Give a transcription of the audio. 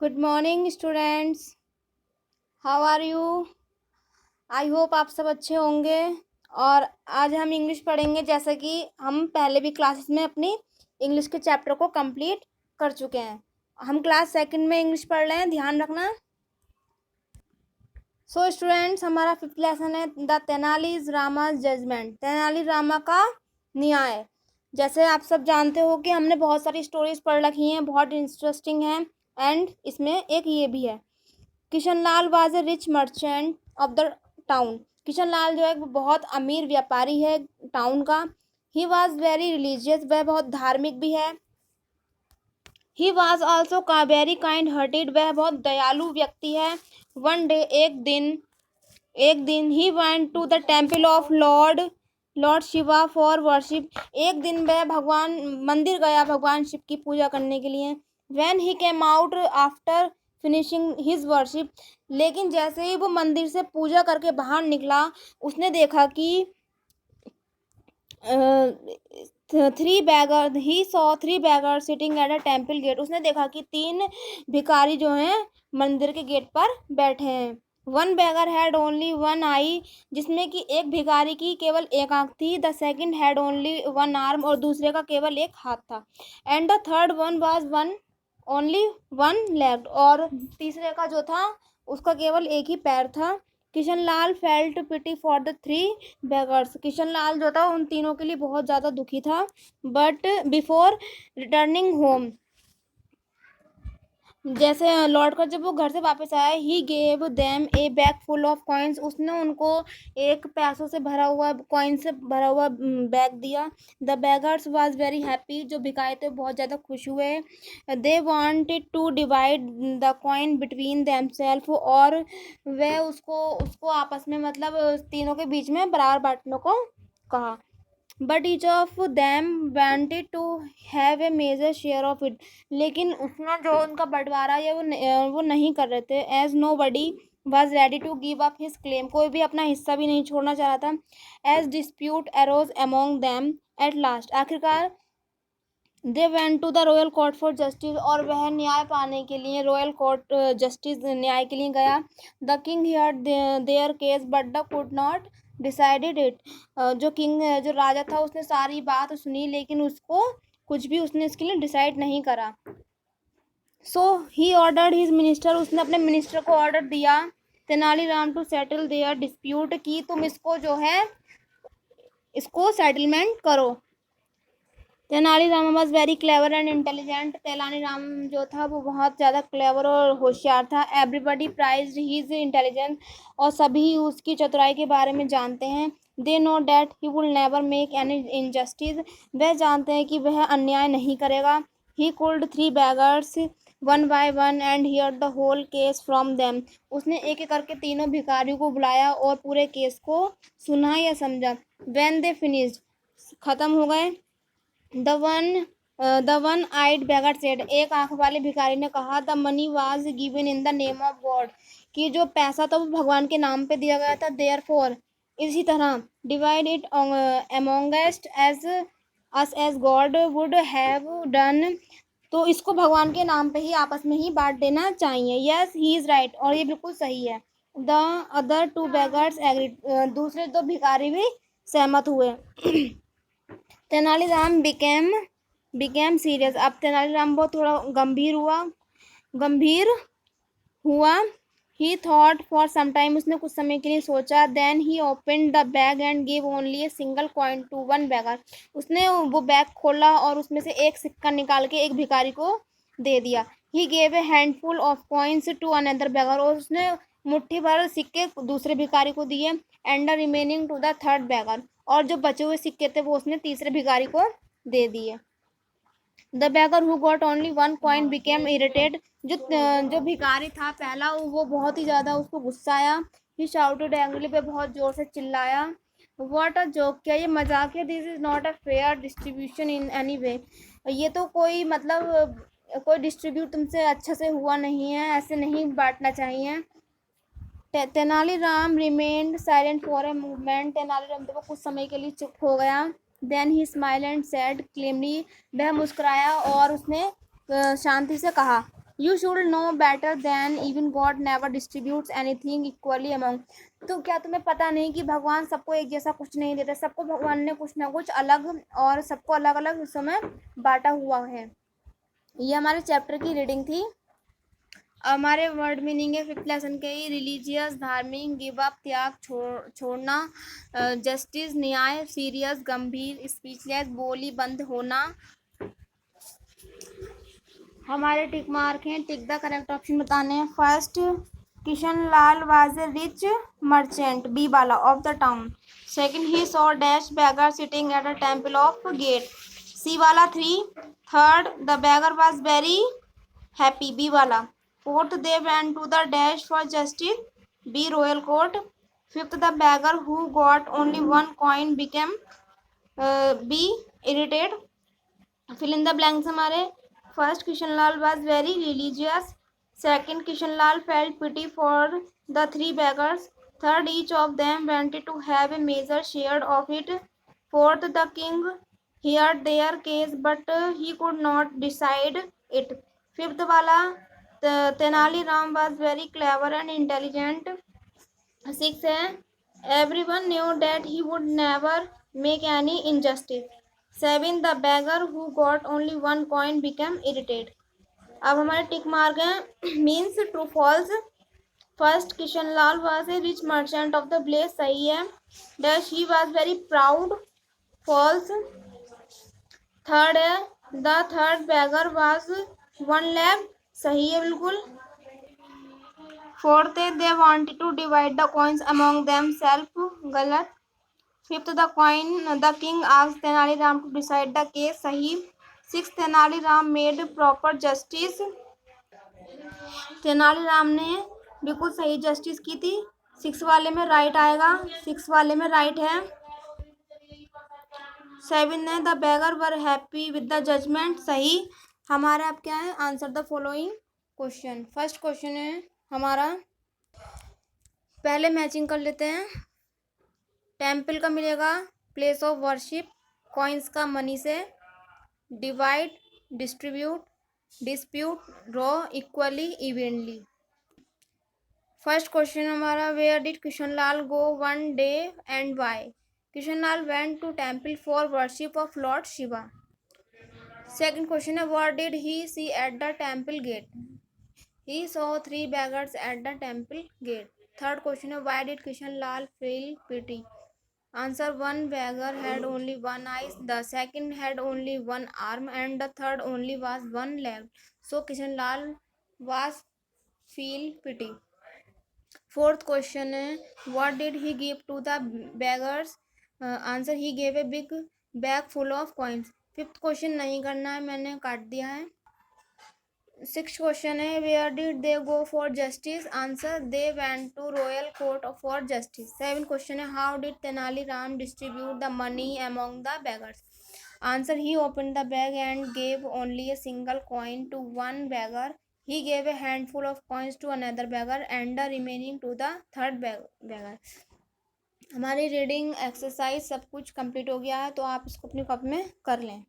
Good morning students. How are you? I hope आप सब अच्छे होंगे। और आज हम इंग्लिश पढ़ेंगे, जैसा कि हम पहले भी क्लासेस में अपनी इंग्लिश के चैप्टर को कंप्लीट कर चुके हैं। हम क्लास सेकंड में इंग्लिश पढ़ रहे हैं, ध्यान रखना। सो स्टूडेंट्स, हमारा फिफ्थ लेसन है द तेनाली रामा जजमेंट, तेनाली रामा का न्याय। जैसे आप सब जानते हो कि हमने बहुत सारी स्टोरीज पढ़ रखी हैं, बहुत इंटरेस्टिंग हैं। एंड इसमें एक ये भी है, Kishanlal was a rich merchant of the town. Kishanlal जो है वो बहुत अमीर व्यापारी है टाउन का। ही वॉज वेरी रिलीजियस, वह बहुत धार्मिक भी है। He was also very kind hearted, वह बहुत दयालु व्यक्ति है। वन डे, एक दिन he went to the temple of Lord Lord Shiva for worship. एक दिन वह भगवान मंदिर गया भगवान शिव की पूजा करने के लिए। When he came out after finishing his worship, लेकिन जैसे ही वो मंदिर से पूजा करके बाहर निकला, उसने देखा कि three beggar sitting at a temple gate. उसने देखा कि 3 भिखारी जो हैं मंदिर के गेट पर बैठे हैं। One beggar had only one eye, जिसमें कि एक भिखारी की केवल एक आंख थी। The second had only one arm, और दूसरे का केवल एक हाथ था। And the third one was one only one leg, और तीसरे का जो था उसका केवल एक ही पैर था। Kishanlal felt pity for the 3 beggars. Kishanlal जो था उन तीनों के लिए बहुत ज़्यादा दुखी था। बट बिफोर रिटर्निंग होम, जैसे लौट कर जब वो घर से वापस आया, he gave them A bag full of coins. उसने उनको एक पैसों से भरा हुआ, कॉइन से भरा हुआ बैग दिया। The beggars was very happy, जो भिखारी थे बहुत ज़्यादा खुश हुए। They wanted to divide the coin between themselves, और वह उसको उसको आपस में, मतलब तीनों के बीच में बराबर बांटने को कहा। But each of them wanted to have a major share of it, लेकिन उसमें जो उनका बंटवारा है वो नहीं कर रहे थे। As nobody was ready to give up his claim, कोई भी अपना हिस्सा भी नहीं छोड़ना चाह रहा था। As dispute arose among them at last, आखिरकार they went to the royal court for justice, और वह न्याय पाने के लिए रॉयल कोर्ट जस्टिस न्याय के लिए गया। The king heard there case but the could not decided it. जो किंग, जो राजा था, उसने सारी बात सुनी, लेकिन उसको कुछ भी उसने इसके लिए डिसाइड नहीं करा। So he ordered his minister, उसने अपने मिनिस्टर को ऑर्डर दिया Tenaliram to settle their dispute, कि तुम इसको जो है इसको सेटलमेंट करो। Tenaliram was very clever and intelligent. Tenaliram जो था वो बहुत ज़्यादा क्लेवर और होशियार था। एवरीबडी प्राइज्ड हिज इंटेलिजेंस, और सभी उसकी चतुराई के बारे में जानते हैं। They know that he would never make any injustice, वह जानते हैं कि वह अन्याय नहीं करेगा। He called 3 beggars one by one and hear the whole case from them, उसने एक एक करके तीनों भिखारियों को बुलाया और पूरे केस को सुना या समझा। व्हेन दे फिनिश्ड, खत्म हो गए। The one eyed beggar said, एक आंख वाले भिखारी ने कहा, the money was given in the name of God, कि जो पैसा था वो भगवान के नाम पे दिया गया था। देयर फॉर, इसी तरह, divide it amongst as us as God would have done, तो इसको भगवान के नाम पे ही आपस में ही बांट देना चाहिए। यस ही इज राइट, और ये बिल्कुल सही है। द अदर 2 beggars एग्रीड, दूसरे 2 भिखारी भी सहमत हुए। तेनालीराम बिकेम सीरियस, अब तेनालीराम बहुत थोड़ा गंभीर हुआ। He thought for some time, उसने कुछ समय के लिए सोचा। Then he open the bag and give only a single coin to one beggar, उसने वो बैग खोला और उसमें से एक सिक्का निकाल के एक भिखारी को दे दिया। He gave a handful of coins to another beggar, और उसने मुट्ठी भर सिक्के दूसरे भिखारी को दिए। And the remaining to the third beggar, और जो बचे हुए सिक्के थे वो उसने तीसरे भिखारी को दे दिए। The beggar who got only one coin became aerated, जो भिखारी था पहला, वो बहुत ही ज़्यादा उसको गुस्सा आया। ही शाउटेड एंग्रीली, पे बहुत ज़ोर से चिल्लाया। व्हाट अ जोक, क्या ये मजाक है? This is not a fair distribution in any way, ये तो कोई मतलब कोई डिस्ट्रीब्यूट तुमसे अच्छे से हुआ नहीं है, ऐसे नहीं बांटना चाहिए। Tenaliram remained silent for a movement, Tenaliram तो कुछ समय के लिए चुप हो गया। Then he smile and said calmly, वह मुस्कुराया और उसने शांति से कहा, You should know better than even God never distributes anything equally among. तो क्या तुम्हें पता नहीं कि भगवान सबको एक जैसा कुछ नहीं देता, सबको भगवान ने कुछ ना कुछ अलग और सबको अलग अलग हिस्सों में बांटा हुआ है। ये हमारे चैप्टर की रीडिंग थी। हमारे वर्ड मीनिंग है फिफ्थ लेसन के ही, रिलीजियस धार्मिक, गिव अप त्याग छोड़ना, जस्टिस न्याय, सीरियस गंभीर, स्पीचलेस बोली बंद होना। हमारे टिक मार्क हैं, टिक द करेक्ट ऑप्शन बताने हैं। First, Kishan Lal was a rich merchant, B वाला, of the town. Second, he saw dash beggar sitting at a temple of gate, C वाला 3। Third, the beggar was very happy, B वाला। Fourth, they went to the dash for justice, B royal court. Fifth, the beggar who got only 1 coin became, B irritated. Fill in the blanks हमारे। First, Kishanlal was very religious. Second, Kishanlal felt pity for the 3 beggars. Third, each of them wanted to have a major share of it. Fourth, the king heard their case but he could not decide it. Fifth वाला, Tenaliram was very clever and intelligent. Six है, everyone knew that he would never make any injustice. Seven, the beggar who got only 1 coin became irritated. अब हमारे tick mark हैं, means true false. First, Kishanlal was a rich merchant of the place, सही है। Dash, he was very proud, false. Third है, the third beggar was 1 lakh, सही है बिल्कुल। Fourth है, they wanted to divide the coins among them self, गलत। Fifth, the king asked Tenaliram to decide the case, सही। Six, Tenaliram made proper justice, Tenaliram ने बिल्कुल सही जस्टिस की थी। सिक्स वाले में राइट आएगा, सिक्स वाले में राइट है। सेवन है, the beggar were happy with the judgement, सही। हमारा अब क्या है, answer the following question. First question है हमारा, पहले मैचिंग कर लेते हैं। टेम्पल का मिलेगा प्लेस ऑफ वर्शिप, कॉइन्स का मनी से, divide distribute, dispute draw equally evenly. First question हमारा, where did Kishanlal go one day and why? Kishanlal went to temple for worship of lord Shiva. Second question है, what did he see at the temple gate? He saw 3 beggars at the temple gate. Third question है, why did Kishanlal feel pity? Answer, 1 beggar had only 1 eye, the second had only 1 arm and the third only was 1 leg. So Kishanlal was feel pity. Fourth question है, what did he give to the beggars? Answer, he gave a big bag full of coins. Fifth question नहीं करना है, मैंने काट दिया है। Six question है, where did they go for justice? Answer, they went to royal court for justice. Seven question है, how did Tenaliram distribute the money among the beggars? Answer, he open the bag and gave only a single coin to 1 beggar. He gave a handful of coins to another beggar and the remaining to the third beggar. हमारी reading exercise सब कुछ complete हो गया है, तो आप इसको अपनी कॉपी में कर लें।